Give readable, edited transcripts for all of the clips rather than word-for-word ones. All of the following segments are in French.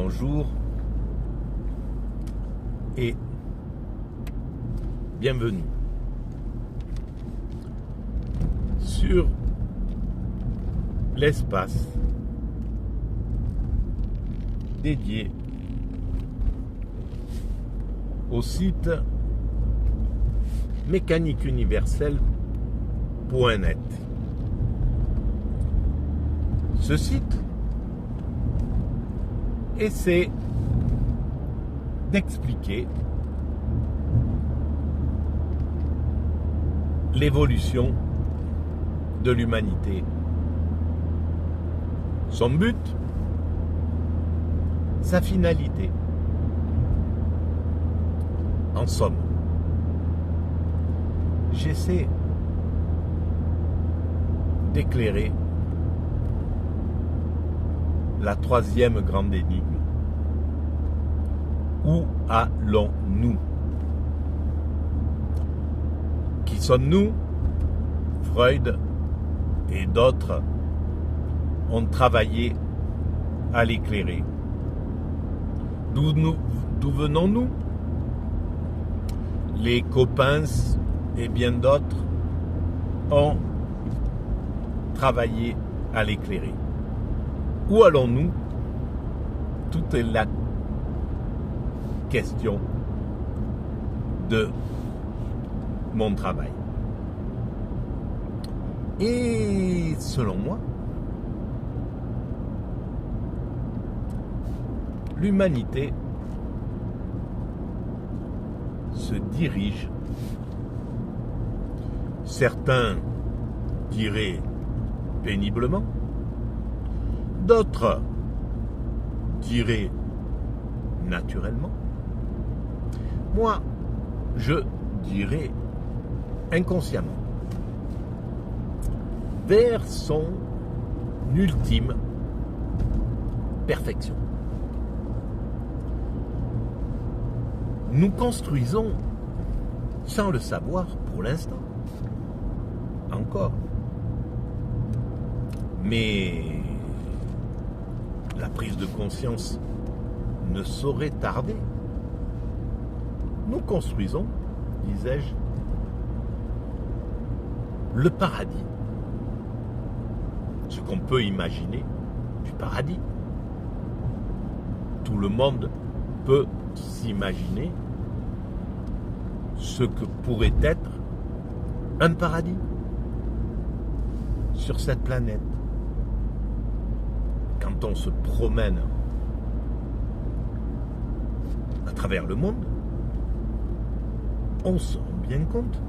bonjour et bienvenue sur l'espace dédié au site mécaniqueuniverselle.net. Ce site essaie d'expliquer l'évolution de l'humanité. Son but, sa finalité. En somme, j'essaie d'éclairer la troisième grande énigme. Où allons-nous? Qui sommes-nous? Freud et d'autres ont travaillé à l'éclairer. D'où venons-nous? Les copains et bien d'autres ont travaillé à l'éclairer. Où allons-nous? Tout est la question de mon travail. Et selon moi, l'humanité se dirige, certains diraient péniblement, d'autres diraient naturellement, moi je dirais inconsciemment, vers son ultime perfection. Nous construisons, sans le savoir pour l'instant, encore. Mais la prise de conscience ne saurait tarder. Nous construisons, disais-je, le paradis. Ce qu'on peut imaginer du paradis. Tout le monde peut s'imaginer ce que pourrait être un paradis sur cette planète. Quand on se promène à travers le monde, on se rend bien compte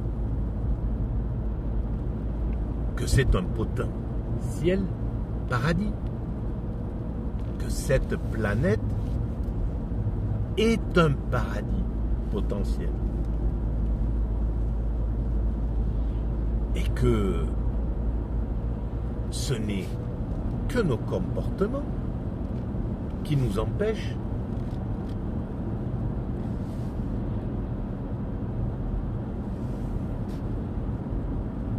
que c'est un potentiel paradis, que cette planète est un paradis potentiel. Et que ce n'est que nos comportements qui nous empêchent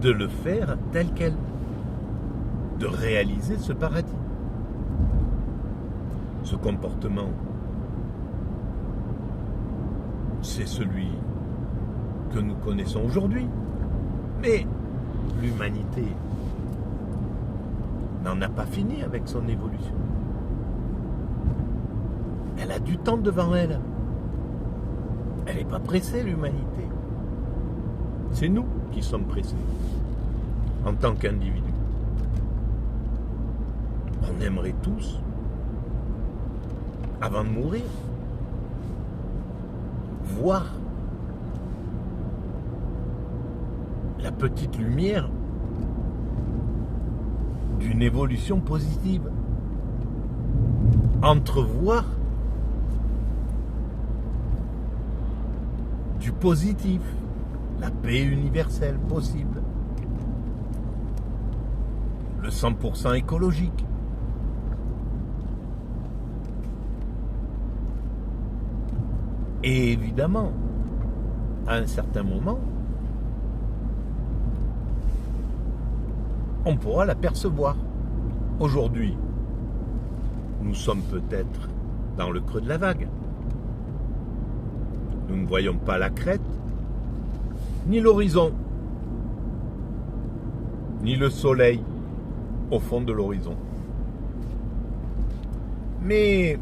de le faire tel quel, de réaliser ce paradis. Ce comportement, c'est celui que nous connaissons aujourd'hui. Mais l'humanité n'en a pas fini avec son évolution. Elle a du temps devant elle. Elle n'est pas pressée, l'humanité. C'est nous qui sommes pressés, en tant qu'individus. On aimerait tous, avant de mourir, voir la petite lumière d'une évolution positive. Entrevoir du positif, la paix universelle possible, le 100% écologique. Et évidemment, à un certain moment, on pourra l'apercevoir. Aujourd'hui, nous sommes peut-être dans le creux de la vague. Nous ne voyons pas la crête, ni l'horizon, ni le soleil au fond de l'horizon. Mais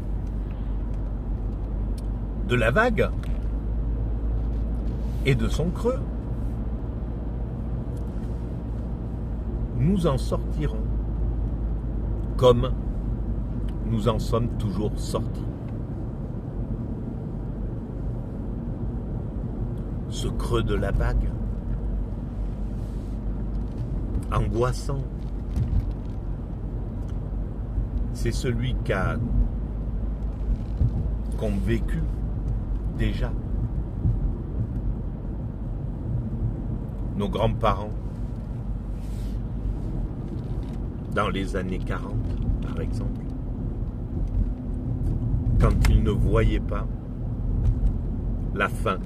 de la vague et de son creux, nous en sortirons comme nous en sommes toujours sortis. Ce creux de la vague, angoissant, c'est celui qu'ont vécu déjà nos grands-parents dans les années 40, par exemple, quand ils ne voyaient pas la fin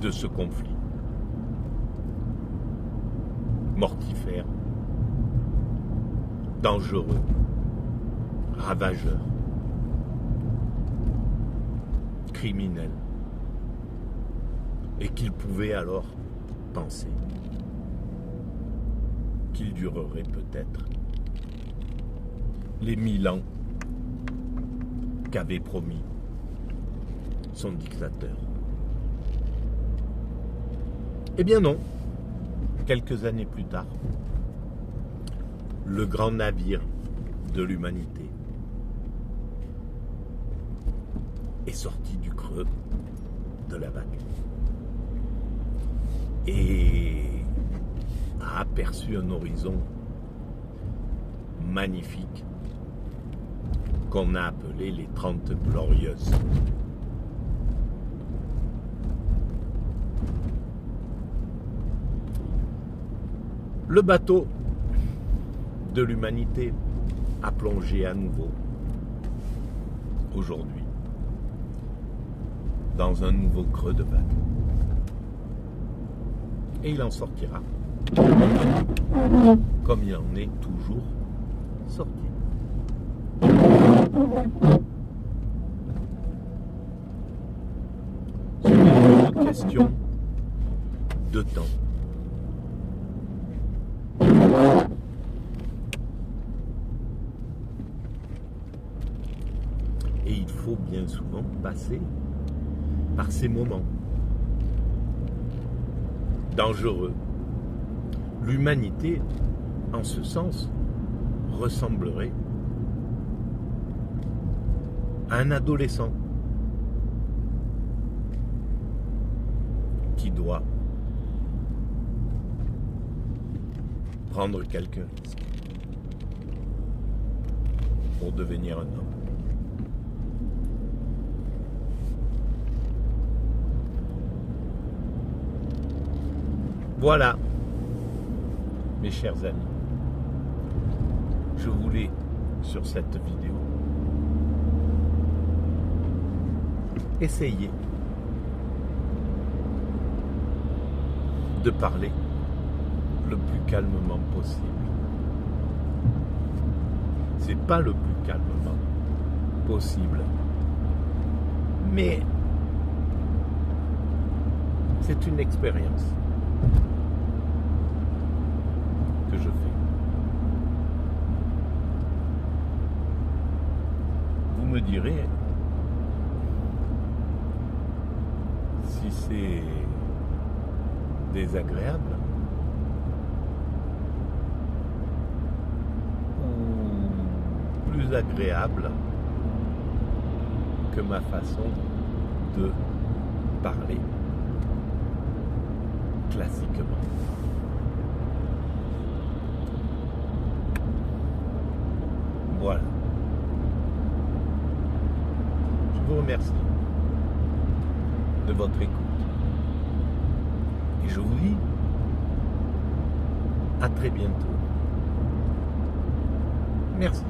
de ce conflit mortifère, dangereux, ravageur, criminel, et qu'ils pouvaient alors penser qu'il durerait peut-être les 1000 ans qu'avait promis son dictateur. Eh bien non, quelques années plus tard, le grand navire de l'humanité est sorti du creux de la vague et a aperçu un horizon magnifique qu'on a appelé les 30 Glorieuses. Le bateau de l'humanité a plongé à nouveau aujourd'hui dans un nouveau creux de vague. Et il en sortira comme il en est toujours sorti. C'est une question de temps. Et il faut bien souvent passer par ces moments dangereux. L'humanité, en ce sens, ressemblerait à un adolescent qui doit prendre quelques risques pour devenir un homme. Voilà, mes chers amis, je voulais, sur cette vidéo, essayer de parler le plus calmement possible. C'est pas le plus calmement possible, mais c'est une expérience que je fais. Vous me direz si c'est désagréable ou plus agréable que ma façon de parler classiquement. Voilà. Je vous remercie de votre écoute. Et je vous dis à très bientôt. Merci.